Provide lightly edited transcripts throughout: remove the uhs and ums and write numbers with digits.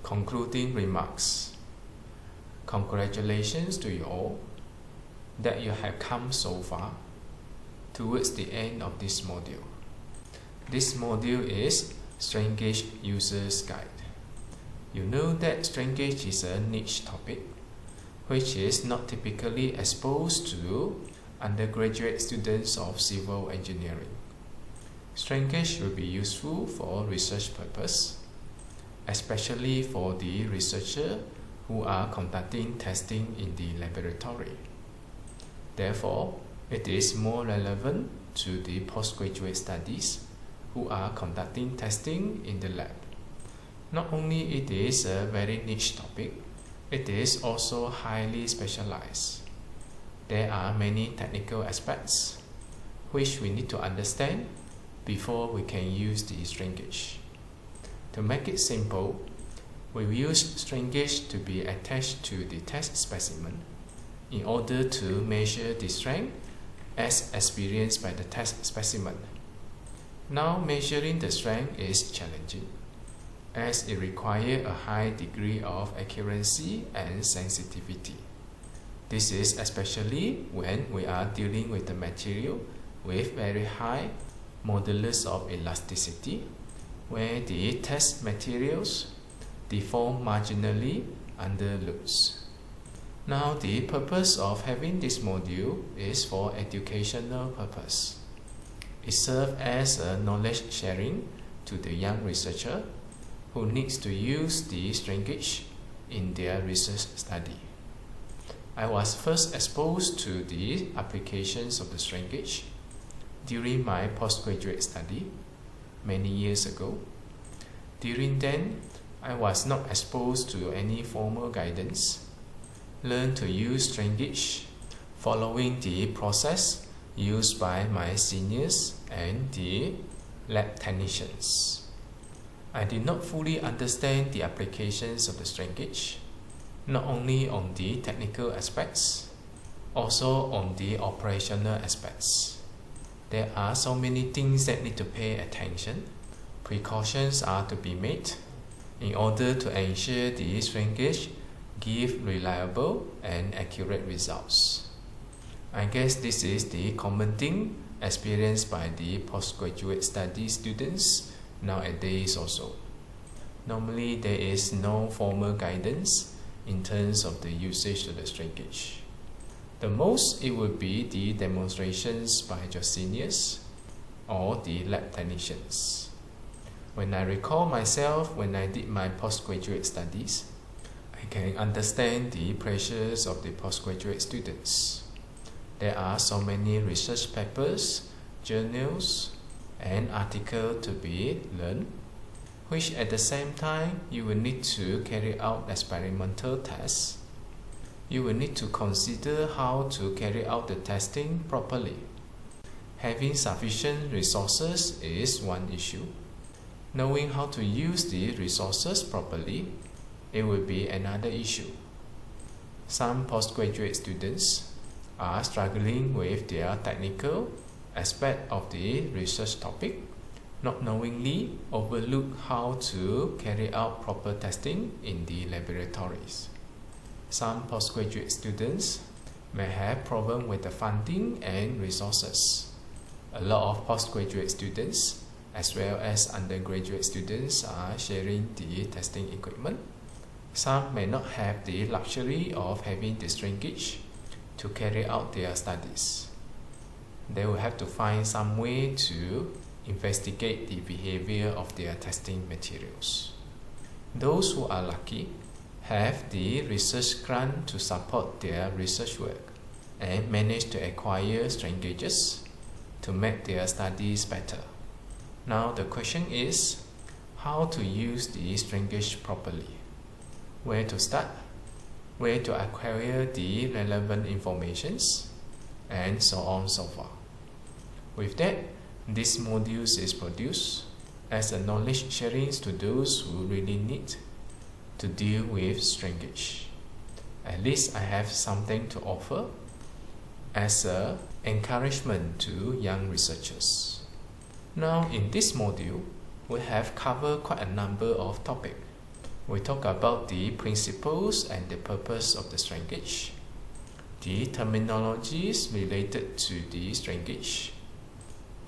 Concluding remarks. Congratulations to you all that you have come so far towards the end of this module. This module is Linkage User's Guide. You know that linkage is a niche topic which is not typically exposed to undergraduate students of civil engineering. Linkage will be useful for research purpose, especially for the researcher who are conducting testing in the laboratory. Therefore, it is more relevant to the postgraduate studies who are conducting testing in the lab. Not only it is a very niche topic, it is also highly specialized. There are many technical aspects which we need to understand before we can use the linkage. To make it simple, we will use linkage to be attached to the test specimen in order to measure the strength as experienced by the test specimen. Now, measuring the strength is challenging, as it requires a high degree of accuracy and sensitivity. This is especially when we are dealing with the material with very high modulus of elasticity, where the test materials deform marginally under loads. Now, the purpose of having this module is for educational purpose. It serves as a knowledge sharing to the young researcher who needs to use the linkage in their research study. I was first exposed to the applications of the linkage during my postgraduate study many years ago. During then, I was not exposed to any formal guidance. Learned to use linkage following the process used by my seniors and the lab technicians. I did not fully understand the applications of the linkage, not only on the technical aspects, also on the operational aspects. There are so many things that need to pay attention. Precautions are to be made in order to ensure the linkage give reliable and accurate results. I guess this is the common thing experienced by the postgraduate study students nowadays also. Normally, there is no formal guidance in terms of the usage of the linkage. The most it would be the demonstrations by your seniors or the lab technicians. When I recall myself when I did my postgraduate studies, I can understand the pressures of the postgraduate students. There are so many research papers, journals, and articles to be learned, which at the same time you will need to carry out experimental tests. You will need to consider how to carry out the testing properly. Having sufficient resources is one issue. Knowing how to use the resources properly, it will be another issue. Some postgraduate students are struggling with their technical aspect of the research topic, not knowingly overlook how to carry out proper testing in the laboratories. Some postgraduate students may have problems with the funding and resources. A lot of postgraduate students as well as undergraduate students are sharing the testing equipment. Some may not have the luxury of having this linkage to carry out their studies. They will have to find some way to investigate the behavior of their testing materials. Those who are lucky have the research grant to support their research work and manage to acquire linkages to make their studies better. Now the question is how to use the linkage properly. Where to start, where to acquire the relevant informations, and so on and so forth. With that, this module is produced as a knowledge sharing to those who really need to deal with linkage. At least I have something to offer as an encouragement to young researchers. Now in this module, we have covered quite a number of topics. we talk about the principles and the purpose of the strain gauge, the terminologies related to the strain gauge,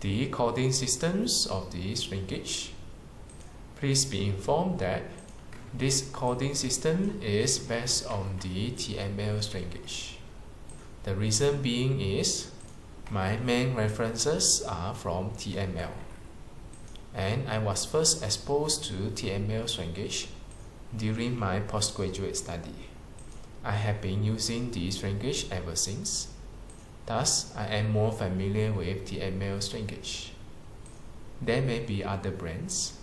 the coding systems of the strain gauge. Please be informed that this coding system is based on the TML strain gauge. The reason being is my main references are from TML, and I was first exposed to TML strain gauge during my postgraduate study. I have been using the strain gauge ever since. Thus, I am more familiar with TML strain gauge. There may be other brands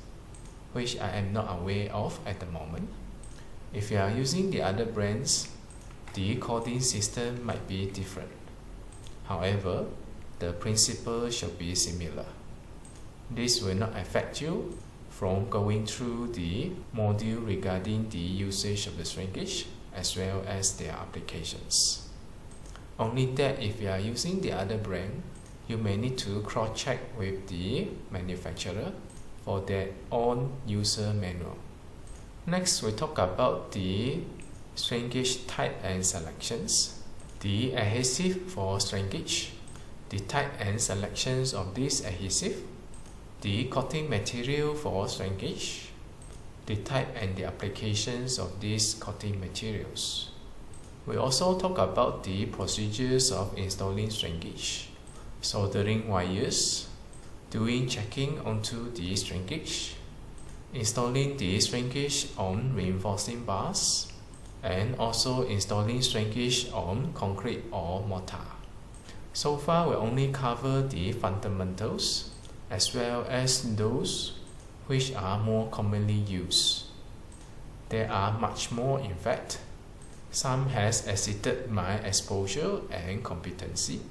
which I am not aware of at the moment. If you are using the other brands, the coding system might be different. However, the principle should be similar. This will not affect you from going through the module regarding the usage of the strain gauge as well as their applications. Only that if you are using the other brand, you may need to cross-check with the manufacturer for their own user manual. Next, we talk about the strain gauge type and selections, the adhesive for strain gauge, the type and selections of this adhesive, the coating material for strain gauge, the type and the applications of these coating materials. We also talk about the procedures of installing strain gauge, soldering wires, doing checking onto the strain gauge, installing the strain gauge on reinforcing bars, and also installing strain gauge on concrete or mortar. So far, we only cover the fundamentals as well as those which are more commonly used. There are much more in fact. Some has exceeded my exposure and competency.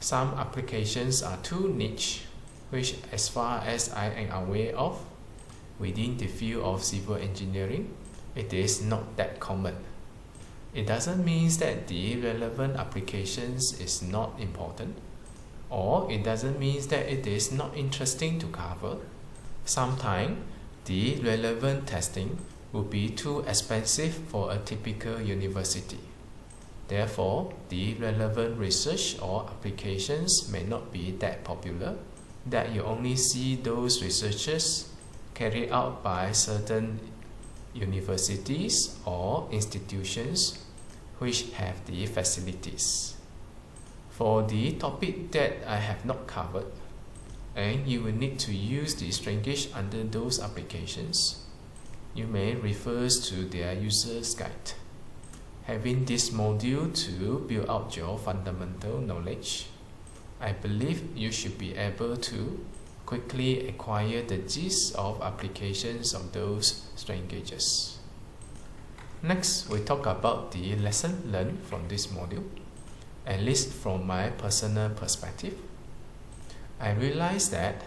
Some applications are too niche, which as far as I am aware of, within the field of civil engineering, it is not that common. It doesn't mean that the relevant applications is not important, or it doesn't mean that it is not interesting to cover. Sometimes the relevant testing would be too expensive for a typical university. Therefore, the relevant research or applications may not be that popular, that you only see those researches carried out by certain universities or institutions which have the facilities. For the topic that I have not covered, and you will need to use the strain gauge under those applications, you may refer to their user's guide. Having this module to build out your fundamental knowledge, I believe you should be able to quickly acquire the gist of applications of those strain gauges. Next, we talk about the lesson learned from this module, at least from my personal perspective. I realize that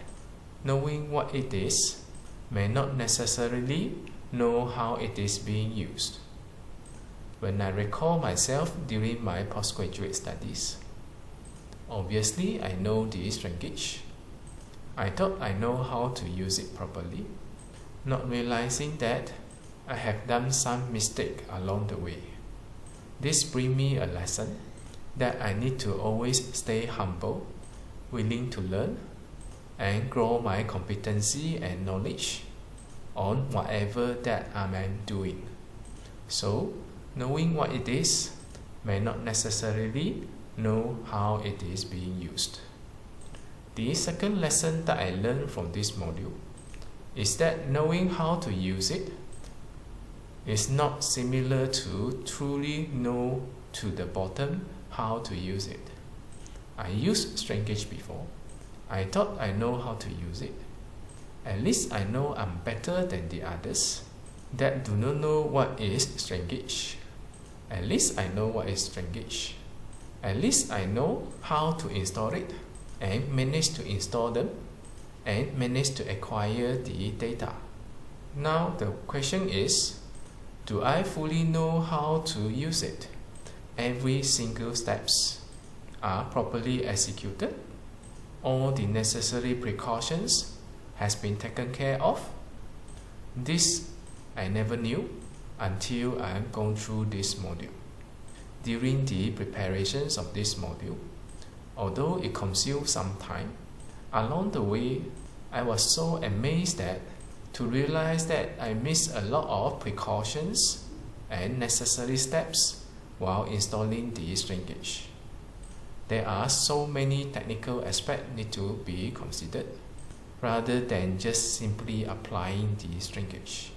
knowing what it is may not necessarily know how it is being used. When I recall myself during my postgraduate studies, obviously I know the strain gauge. I thought I know how to use it properly, not realizing that I have done some mistake along the way. This brings me a lesson that I need to always stay humble, willing to learn, and grow my competency and knowledge on whatever that I am doing. So, knowing what it is may not necessarily know how it is being used. The second lesson that I learned from this module is that knowing how to use it is not similar to truly know to the bottom how to use it. I used strain gauge before. I thought I know how to use it. At least I know I'm better than the others that do not know what is strain gauge. At least I know what is strain gauge. At least I know how to install it and manage to install them and manage to acquire the data. Now the question is, do I fully know how to use it? Every single steps are properly executed? All the necessary precautions has been taken care of? This I never knew until I have gone through this module. During the preparations of this module, although it consumed some time, along the way I was so amazed to realize that I missed a lot of precautions and necessary steps while installing the strain gauge. There are so many technical aspects need to be considered rather than just simply applying the strain gauge.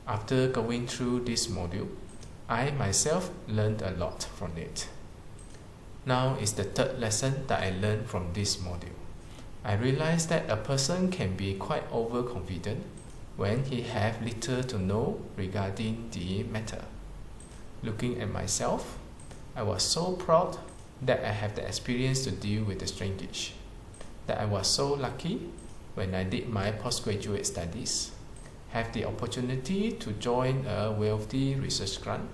After going through this module, I myself learned a lot from it. Now is the third lesson that I learned from this module. I realized that a person can be quite overconfident when he have little to know regarding the matter. Looking at myself, I was so proud that I have the experience to deal with the strain gauge, that I was so lucky when I did my postgraduate studies, have the opportunity to join a wealthy research grant,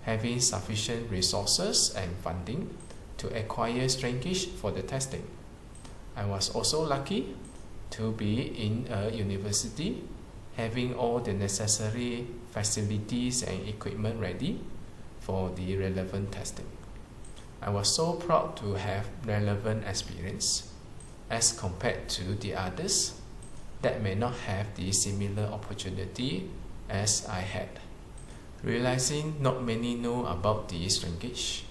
having sufficient resources and funding to acquire strain gauge for the testing. I was also lucky to be in a university, having all the necessary facilities and equipment ready for the relevant testing. I was so proud to have relevant experience as compared to the others that may not have the similar opportunity as I had. Realizing not many know about the strain gauge,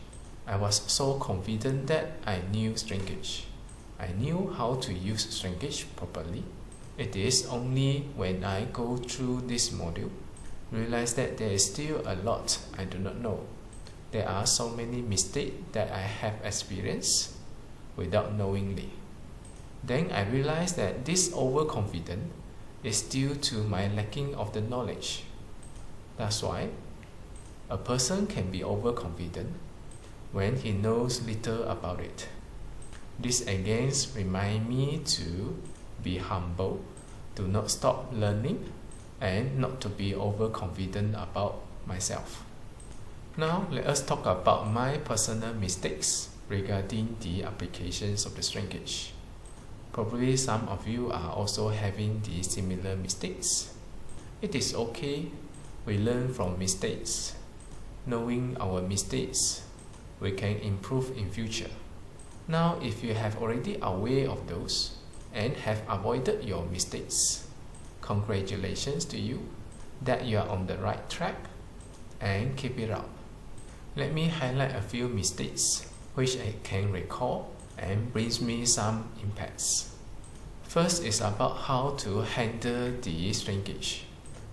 I was so confident that I knew strain gauge. I knew how to use strain gauge properly. It is only when I go through this module, realize that there is still a lot I do not know. There are so many mistakes that I have experienced without knowingly. Then I realized that this overconfidence is due to my lacking of the knowledge. That's why a person can be overconfident when he knows little about it. This again reminds me to be humble, to not stop learning, and not to be overconfident about myself. Now let us talk about my personal mistakes regarding the applications of the strain gauge. Probably some of you are also having the similar mistakes. It is okay, we learn from mistakes. Knowing our mistakes, we can improve in future. Now if you have already aware of those and have avoided your mistakes, congratulations to you that you are on the right track, and keep it up. Let me highlight a few mistakes which I can recall and brings me some impacts. First is about how to handle the strain gauge.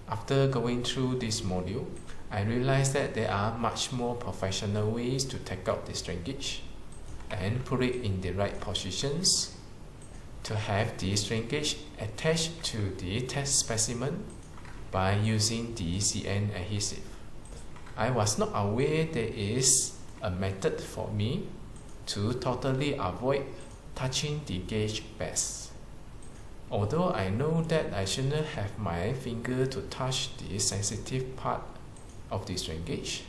After going through this module, I realized that there are much more professional ways to take out the strain gauge and put it in the right positions, to have the strain gauge attached to the test specimen by using the CN adhesive. I was not aware there is a method for me to totally avoid touching the gauge base. Although I know that I shouldn't have my finger to touch the sensitive part of the strain gauge,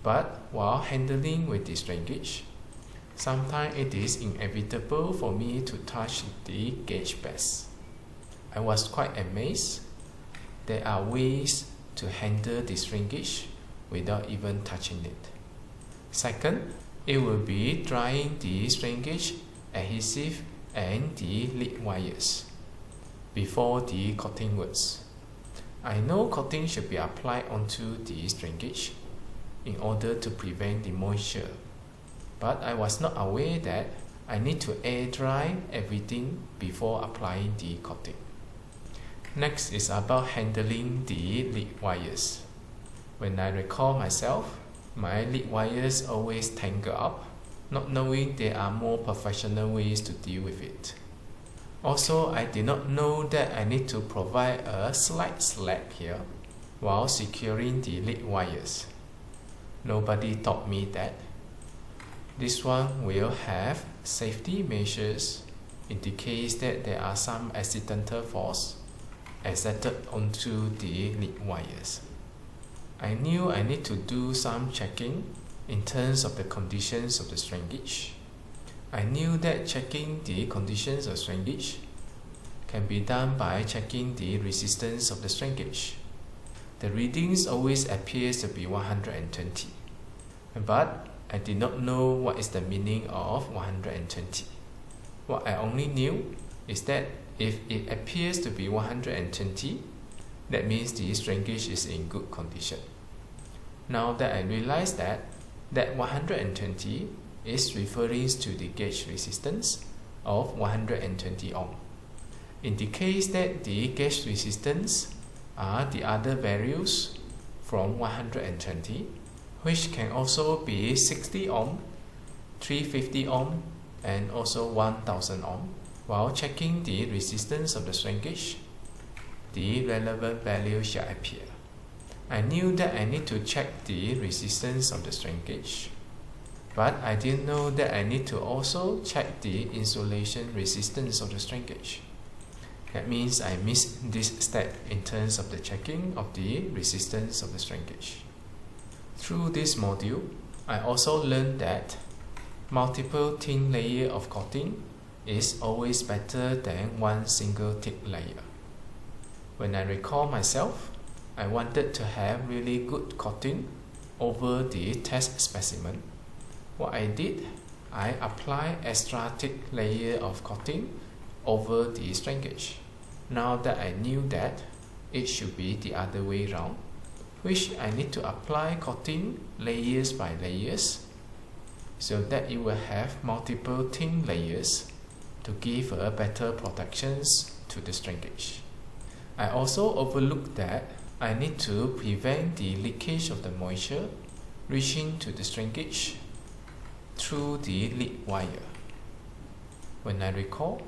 but while handling with the strain gauge, sometimes it is inevitable for me to touch the gauge base. I was quite amazed. There are ways to handle the strain gauge without even touching it. Second, it will be drying the strain gauge adhesive and the lead wires before the coating works. I know coating should be applied onto the strain gauge in order to prevent the moisture, but I was not aware that I need to air dry everything before applying the coating. Next is about handling the lead wires. When I recall myself, my lead wires always tangle up, not knowing there are more professional ways to deal with it. Also, I did not know that I need to provide a slight slack here while securing the lead wires. Nobody taught me that. This one will have safety measures in the case that there are some accidental force exerted onto the lead wires. I knew I need to do some checking in terms of the conditions of the strain gauge. I knew that checking the conditions of strain gauge can be done by checking the resistance of the strain gauge. the readings always appears to be 120. But I did not know what is the meaning of 120. What I only knew is that if it appears to be 120, that means the strain gauge is in good condition. Now that I realize that 120 is referring to the gauge resistance of 120 ohm. Indicates that the gauge resistance are the other values from 120, which can also be 60 ohm, 350 ohm, and also 1000 ohm. While checking the resistance of the strain gauge, the relevant value shall appear. I knew that I need to check the resistance of the strain gauge, but I didn't know that I need to also check the insulation resistance of the strain gauge. That means I missed this step in terms of the checking of the resistance of the strain gauge. Through this module, I also learned that multiple thin layer of coating is always better than one single thick layer. When I recall myself, I wanted to have really good coating over the test specimen. What I did, I applied extra thick layer of coating over the strain gauge. Now that I knew that, it should be the other way round, which I need to apply coating layers by layers so that it will have multiple thin layers to give a better protections to the strain gauge. I also overlooked that I need to prevent the leakage of the moisture reaching to the strain gauge through the lead wire. When I recall,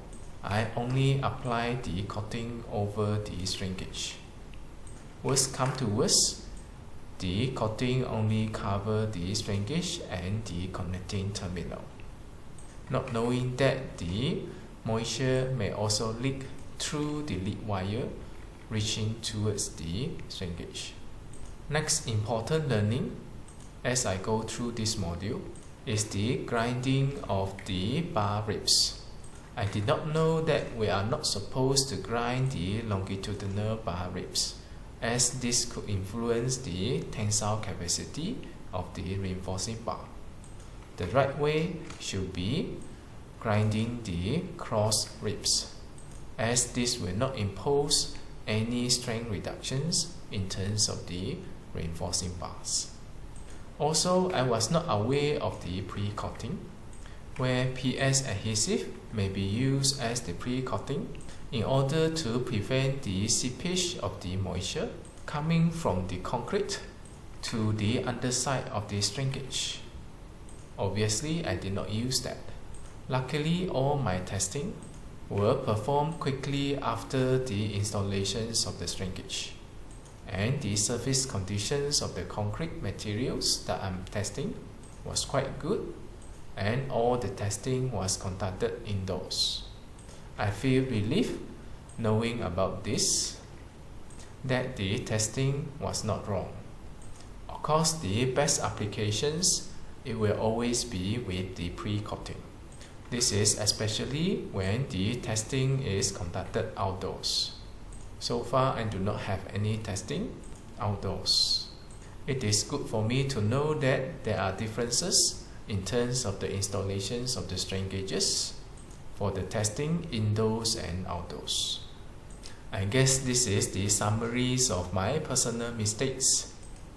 I only applied the coating over the strain gauge. Worst come to worst, the coating only covered the strain gauge and the connecting terminal, not knowing that the moisture may also leak through the lead wire reaching towards the strain gauge. Next important learning as I go through this module is the grinding of the bar ribs. I did not know that we are not supposed to grind the longitudinal bar ribs, as this could influence the tensile capacity of the reinforcing bar. The right way should be grinding the cross ribs, as this will not impose any strength reductions in terms of the reinforcing bars. Also, I was not aware of the pre-coating, where PS adhesive may be used as the pre-coating in order to prevent the seepage of the moisture coming from the concrete to the underside of the strain gauge. Obviously, I did not use that. Luckily, all my testing were performed quickly after the installations of the strain gauge, and the surface conditions of the concrete materials that I'm testing was quite good, and all the testing was conducted indoors. I feel relief knowing about this, that the testing was not wrong. Of course, the best applications, it will always be with the pre-coating. This is especially when the testing is conducted outdoors. So far, I do not have any testing outdoors. It is good for me to know that there are differences in terms of the installations of the strain gauges for the testing indoors and outdoors. I guess this is the summaries of my personal mistakes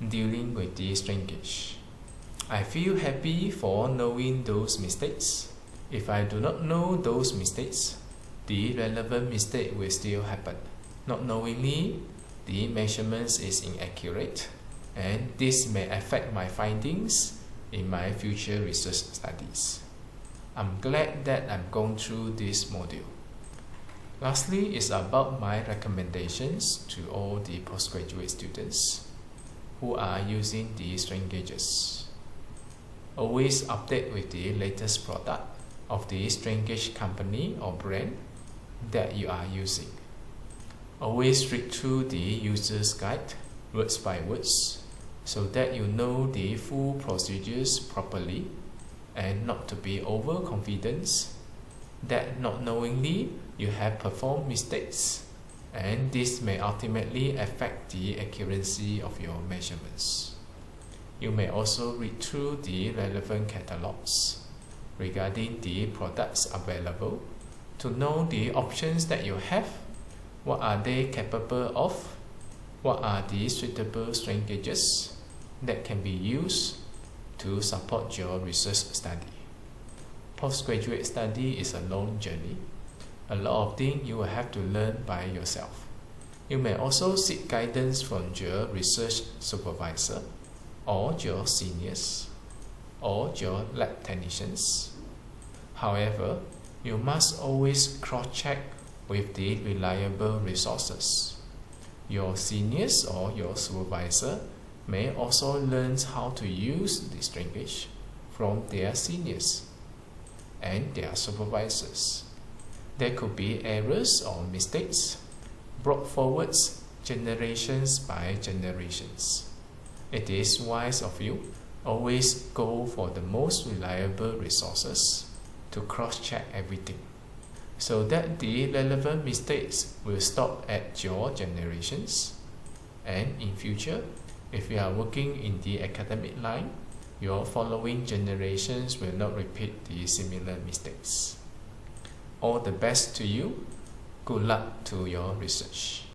dealing with the strain gauge. I feel happy for knowing those mistakes. If I do not know those mistakes, the relevant mistake will still happen. Not knowingly, the measurements is inaccurate, and this may affect my findings in my future research studies. I'm glad that I'm going through this module. Lastly is about my recommendations to all the postgraduate students who are using the strain gauges. Always update with the latest product of the strain gauge company or brand that you are using. Always read through the user's guide words by words so that you know the full procedures properly, and not to be overconfident that not knowingly you have performed mistakes and this may ultimately affect the accuracy of your measurements. You may also read through the relevant catalogs regarding the products available to know the options that you have, what are they capable of, what are the suitable strain gauges that can be used to support your research study. Postgraduate study is a long journey. A lot of things you will have to learn by yourself. You may also seek guidance from your research supervisor or your seniors or your lab technicians. However, you must always cross-check with the reliable resources. Your seniors or your supervisor may also learn how to use the strain gauge from their seniors and their supervisors. There could be errors or mistakes brought forward generations by generations. It is wise of you always go for the most reliable resources to cross-check everything, so that the relevant mistakes will stop at your generations, and in future, if you are working in the academic line, your following generations will not repeat the similar mistakes. All the best to you. Good luck to your research.